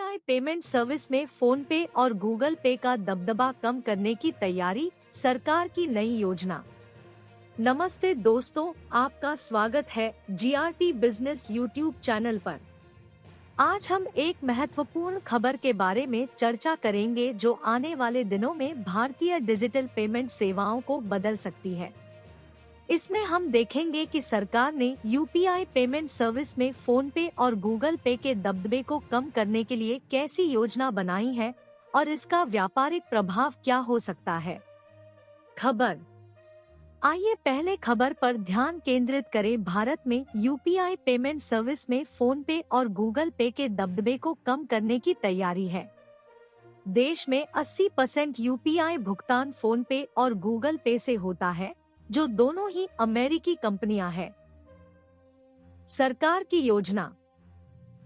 UPI payment service में phone पे और गूगल पे का दबदबा कम करने की तैयारी, सरकार की नई योजना। नमस्ते दोस्तों, आपका स्वागत है जीआरटी बिजनेस यूट्यूब चैनल पर। आज हम एक महत्वपूर्ण खबर के बारे में चर्चा करेंगे जो आने वाले दिनों में भारतीय डिजिटल पेमेंट सेवाओं को बदल सकती है। इसमें हम देखेंगे कि सरकार ने यूपीआई पेमेंट सर्विस में फोन पे और गूगल पे के दबदबे को कम करने के लिए कैसी योजना बनाई है और इसका व्यापारिक प्रभाव क्या हो सकता है। खबर। आइए पहले खबर पर ध्यान केंद्रित करें। भारत में यूपीआई पेमेंट सर्विस में फोन पे और गूगल पे के दबदबे को कम करने की तैयारी है। देश में 80% यूपीआई भुगतान फोन पे और गूगल पे से होता है, जो दोनों ही अमेरिकी कंपनियां हैं। सरकार की योजना।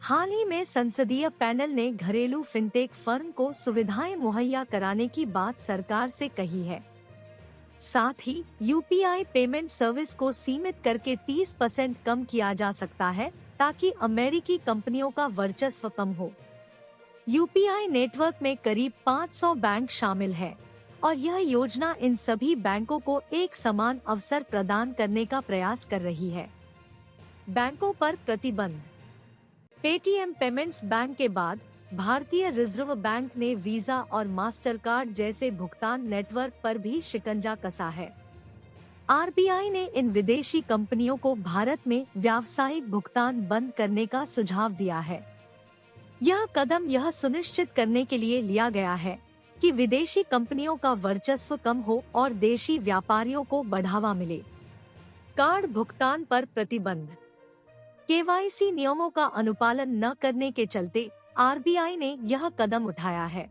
हाल ही में संसदीय पैनल ने घरेलू फिनटेक फर्म को सुविधाएं मुहैया कराने की बात सरकार से कही है। साथ ही यूपीआई पेमेंट सर्विस को सीमित करके 30% कम किया जा सकता है, ताकि अमेरिकी कंपनियों का वर्चस्व कम हो। यूपीआई नेटवर्क में करीब 500 बैंक शामिल है और यह योजना इन सभी बैंकों को एक समान अवसर प्रदान करने का प्रयास कर रही है। बैंकों पर प्रतिबंध। पेटीएम पेमेंट्स बैंक के बाद भारतीय रिजर्व बैंक ने वीजा और मास्टर कार्ड जैसे भुगतान नेटवर्क पर भी शिकंजा कसा है। आरबीआई ने इन विदेशी कंपनियों को भारत में व्यावसायिक भुगतान बंद करने का सुझाव दिया है। यह कदम यह सुनिश्चित करने के लिए लिया गया है कि विदेशी कंपनियों का वर्चस्व कम हो और देशी व्यापारियों को बढ़ावा मिले। कार्ड भुगतान पर प्रतिबंध। केवाईसी नियमों का अनुपालन न करने के चलते आरबीआई ने यह कदम उठाया है।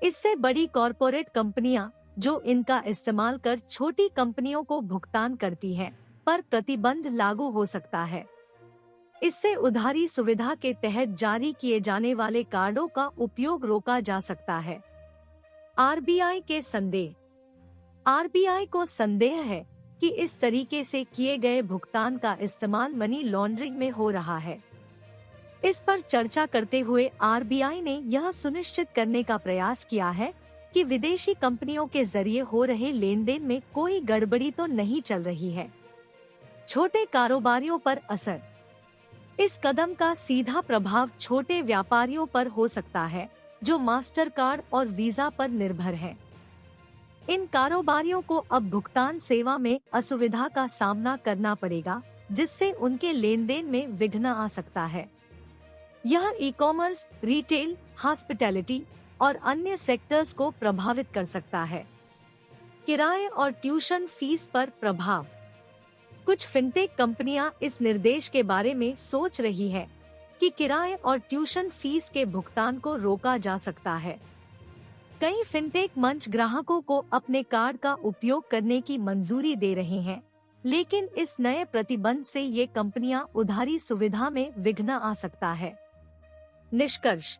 इससे बड़ी कॉरपोरेट कंपनियां जो इनका इस्तेमाल कर छोटी कंपनियों को भुगतान करती हैं, पर प्रतिबंध लागू हो सकता है। इससे उधारी सुविधा के तहत जारी किए जाने वाले कार्डों का उपयोग रोका जा सकता है। आरबीआई के संदेह। आरबीआई को संदेह है कि इस तरीके से किए गए भुगतान का इस्तेमाल मनी लॉन्ड्रिंग में हो रहा है। इस पर चर्चा करते हुए आरबीआई ने यह सुनिश्चित करने का प्रयास किया है कि विदेशी कंपनियों के जरिए हो रहे लेन देन में कोई गड़बड़ी तो नहीं चल रही है। छोटे कारोबारियों पर असर। इस कदम का सीधा प्रभाव छोटे व्यापारियों पर हो सकता है, जो मास्टर कार्ड और वीजा पर निर्भर हैं। इन कारोबारियों को अब भुगतान सेवा में असुविधा का सामना करना पड़ेगा, जिससे उनके लेन देन में विघ्न आ सकता है। यह ई कॉमर्स, रिटेल, हॉस्पिटैलिटी और अन्य सेक्टर्स को प्रभावित कर सकता है। किराए और ट्यूशन फीस पर प्रभाव। कुछ फिनटेक कंपनियां इस निर्देश के बारे में सोच रही है कि किराए और ट्यूशन फीस के भुगतान को रोका जा सकता है। कई फिनटेक मंच ग्राहकों को अपने कार्ड का उपयोग करने की मंजूरी दे रहे हैं, लेकिन इस नए प्रतिबंध से ये कंपनियां उधारी सुविधा में विघ्न आ सकता है। निष्कर्ष।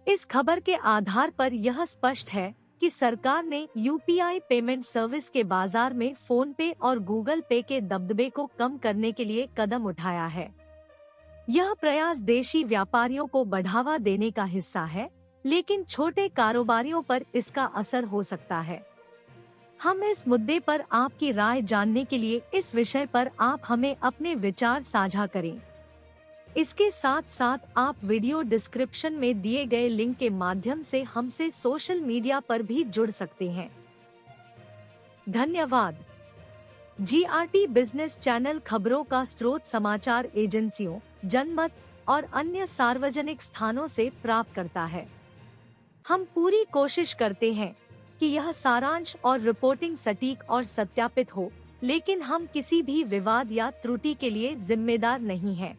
इस खबर के आधार पर यह स्पष्ट है कि सरकार ने यूपीआई पेमेंट सर्विस के बाजार में फोन पे और गूगल पे के दबदबे को कम करने के लिए कदम उठाया है। यह प्रयास देशी व्यापारियों को बढ़ावा देने का हिस्सा है, लेकिन छोटे कारोबारियों पर इसका असर हो सकता है। हम इस मुद्दे पर आपकी राय जानने के लिए इस विषय पर आप हमें अपने विचार साझा करें। इसके साथ साथ आप वीडियो डिस्क्रिप्शन में दिए गए लिंक के माध्यम से हमसे सोशल मीडिया पर भी जुड़ सकते हैं। धन्यवाद। जीआरटी बिजनेस चैनल खबरों का स्रोत समाचार एजेंसियों, जनमत और अन्य सार्वजनिक स्थानों से प्राप्त करता है। हम पूरी कोशिश करते हैं कि यह सारांश और रिपोर्टिंग सटीक और सत्यापित हो, लेकिन हम किसी भी विवाद या त्रुटि के लिए जिम्मेदार नहीं हैं।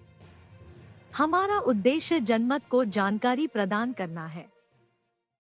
हमारा उद्देश्य जनमत को जानकारी प्रदान करना है।